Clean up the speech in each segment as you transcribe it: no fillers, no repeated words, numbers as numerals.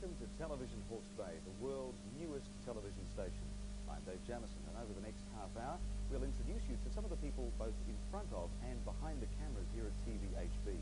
Welcome to Television Hawke's Bay, the world's newest television station. I'm Dave Jamison, and over the next half hour, we'll introduce you to some of the people both in front of and behind the cameras here at TVHB.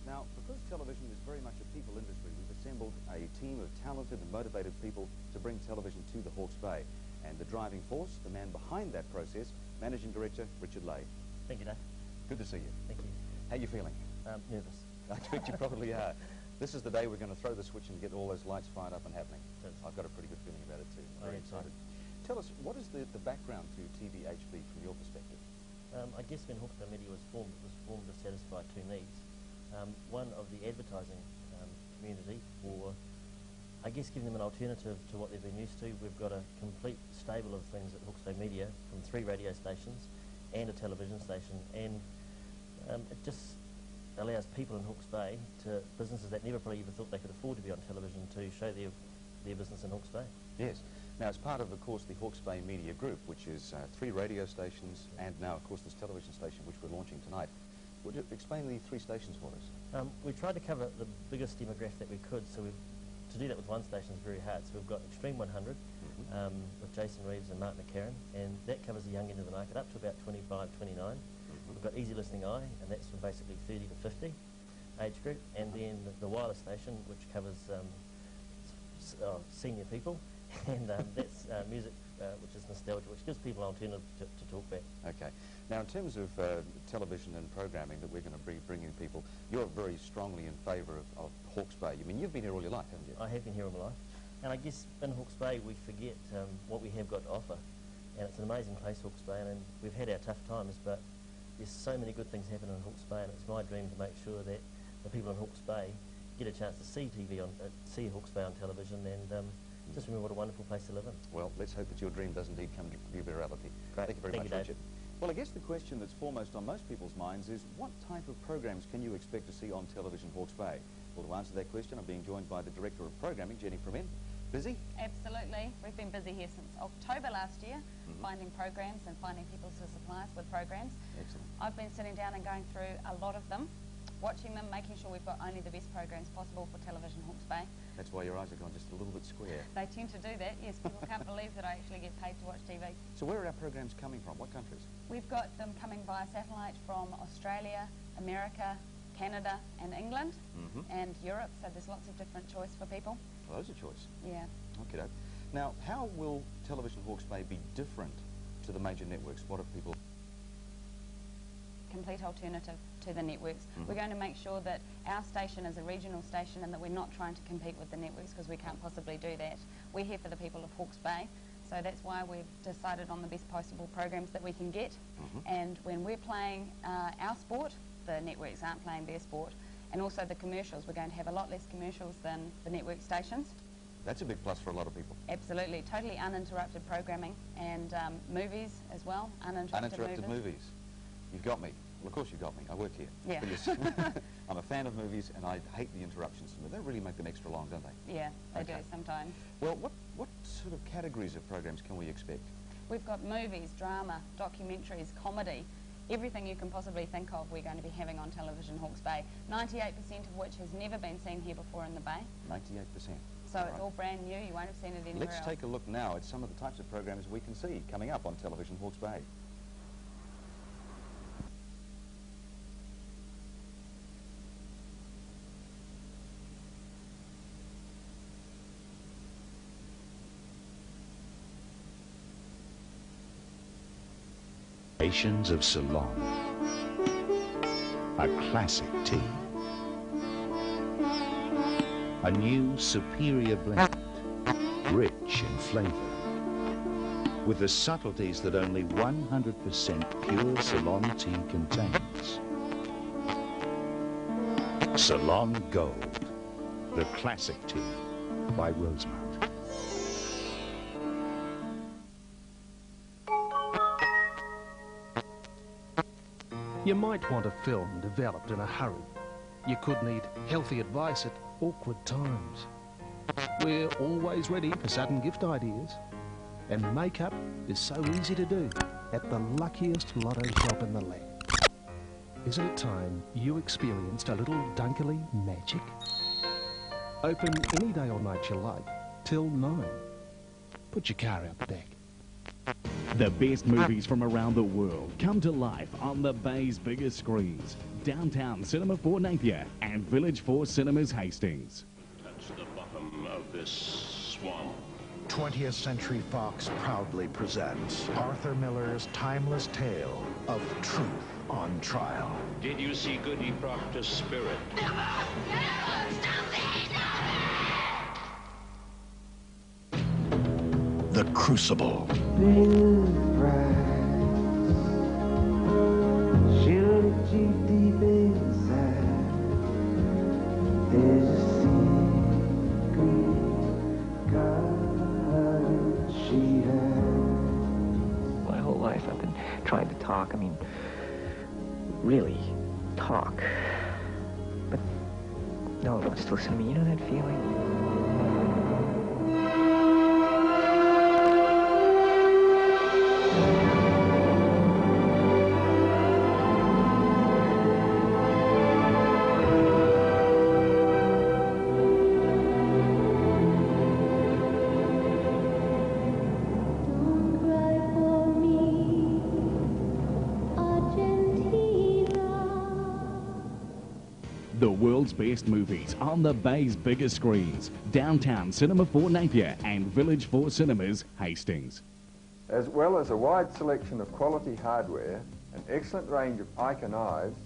Now, because television is very much a people industry, we've assembled a team of talented and motivated people to bring television to the Hawke's Bay. And the driving force, the man behind that process, Managing Director Richard Lay. Thank you, Dave. Good to see you. Thank you. How are you feeling? Nervous. I expect you probably are. This is the day we're going to throw the switch and get all those lights fired up and happening. I've got a pretty good feeling about it too. Very excited. Tell us, what is the background to TVHB from your perspective? I guess when Hawke's Bay Media was formed, it was formed to satisfy two needs. One of the advertising community, for I guess giving them an alternative to what they've been used to. We've got a complete stable of things at Hawke's Bay Media, from 3 radio stations and a television station, and it just allows people in Hawke's Bay, to businesses that never probably even thought they could afford to be on television, to show their business in Hawke's Bay. Yes. Now, it's part of course, the Hawke's Bay Media Group, which is 3 radio stations, and now, of course, this television station, which we're launching tonight. Would you explain the 3 stations for us? We tried to cover the biggest demographic that we could, so to do that with one station is very hard. So we've got Extreme 100 with Jason Reeves and Mark McCarran, and that covers the young end of the market up to about 25, 29. We've got Easy Listening Eye, and that's from basically 30 to 50 age group, and then the wireless station, which covers senior people, and that's music, which is nostalgia, which gives people an alternative to talk back. Okay. Now, in terms of television and programming that we're going to be bringing people, you're very strongly in favour of Hawke's Bay. I mean, you've been here all your life, haven't you? I have been here all my life, and I guess in Hawke's Bay we forget what we have got to offer, and it's an amazing place, Hawke's Bay, and we've had our tough times, but there's so many good things happening in Hawke's Bay, and it's my dream to make sure that the people in Hawke's Bay get a chance to see see Hawke's Bay on television, and just remember what a wonderful place to live in. Well, let's hope that your dream does indeed come to be a reality. Great. Thank you very much, Richard. Well, I guess the question that's foremost on most people's minds is, what type of programs can you expect to see on television Hawke's Bay? Well, to answer that question, I'm being joined by the Director of Programming, Jenny Fremen. Busy? Absolutely. We've been busy here since October last year, finding programs and finding people to supply us with programs. Excellent. I've been sitting down and going through a lot of them, watching them, making sure we've got only the best programs possible for television Hawke's Bay. That's why your eyes are gone just a little bit square. They tend to do that, yes. People can't believe that I actually get paid to watch TV. So where are our programs coming from? What countries? We've got them coming via satellite from Australia, America, Canada and England and Europe, so there's lots of different choice for people. Well, those are choice. Yeah. Okay. Now, how will television Hawke's Bay be different to the major networks? What have people... Complete alternative to the networks. We're going to make sure that our station is a regional station and that we're not trying to compete with the networks, because we can't possibly do that. We're here for the people of Hawke's Bay, so that's why we've decided on the best possible programs that we can get. And when we're playing our sport, the networks aren't playing their sport. And also the commercials, we're going to have a lot less commercials than the network stations. That's a big plus for a lot of people. Absolutely. Totally uninterrupted programming, and movies as well, uninterrupted movies. You've got me. Well, of course you've got me. I work here. Yeah. Yes. I'm a fan of movies, and I hate the interruptions. They really make them extra long, don't they? Yeah, they do sometimes. Well, what sort of categories of programs can we expect? We've got movies, drama, documentaries, comedy, everything you can possibly think of we're going to be having on television Hawke's Bay, 98% of which has never been seen here before in the Bay. 98%. So it's all brand new, you won't have seen it anywhere else. Let's take a look now at some of the types of programs we can see coming up on television Hawke's Bay. Generations of Ceylon, a classic tea, a new superior blend, rich in flavour, with the subtleties that only 100% pure Ceylon tea contains. Ceylon Gold, the classic tea by Rosemont. You might want a film developed in a hurry. You could need healthy advice at awkward times. We're always ready for sudden gift ideas. And makeup is so easy to do at the luckiest lotto shop in the land. Isn't it time you experienced a little Dunkley magic? Open any day or night you like, till 9. Put your car out the deck. The best movies from around the world come to life on the Bay's biggest screens. Downtown Cinema 4 Napier and Village 4 Cinemas Hastings. Touch the bottom of this swamp. 20th Century Fox proudly presents Arthur Miller's timeless tale of truth on trial. Did you see Goody Proctor's spirit? The Crucible. My whole life I've been trying to talk, I mean, really talk. But no one wants to listen to me. You know that feeling? The world's best movies on the Bay's biggest screens. Downtown Cinema 4 Napier and Village 4 Cinemas Hastings. As well as a wide selection of quality hardware, an excellent range of Ica knives,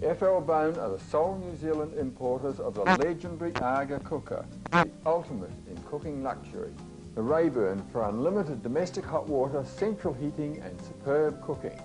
FL Bone are the sole New Zealand importers of the legendary Aga cooker, the ultimate in cooking luxury. The Rayburn for unlimited domestic hot water, central heating and superb cooking.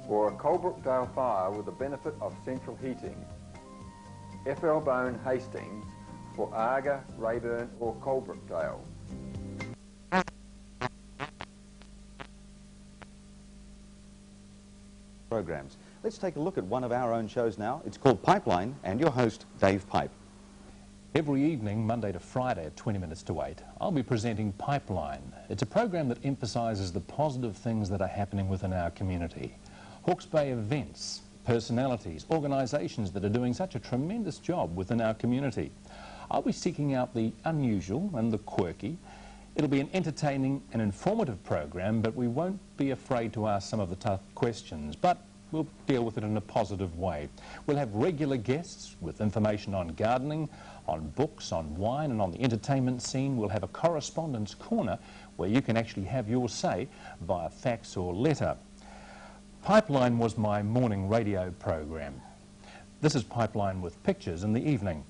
Or a Coalbrookdale fire with the benefit of central heating. FL Bone Hastings for Aga, Rayburn or Coalbrookdale. Programs. Let's take a look at one of our own shows now. It's called Pipeline, and your host, Dave Pipe. Every evening, Monday to Friday at 20 minutes to 8, I'll be presenting Pipeline. It's a program that emphasises the positive things that are happening within our community. Hawke's Bay events, personalities, organisations that are doing such a tremendous job within our community. I'll be seeking out the unusual and the quirky. It'll be an entertaining and informative program, but we won't be afraid to ask some of the tough questions, but we'll deal with it in a positive way. We'll have regular guests with information on gardening, on books, on wine, and on the entertainment scene. We'll have a correspondence corner where you can actually have your say via fax or letter. Pipeline was my morning radio program. This is Pipeline with pictures in the evening.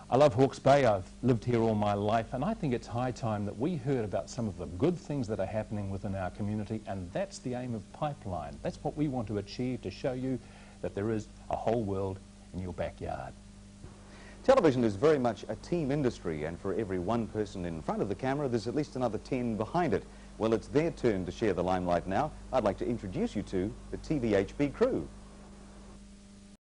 I love Hawke's Bay. I've lived here all my life, and I think it's high time that we heard about some of the good things that are happening within our community, and that's the aim of Pipeline. That's what we want to achieve, to show you that there is a whole world in your backyard. Television is very much a team industry, and for every one person in front of the camera, there's at least another 10 behind it. Well, it's their turn to share the limelight now. I'd like to introduce you to the TVHB crew.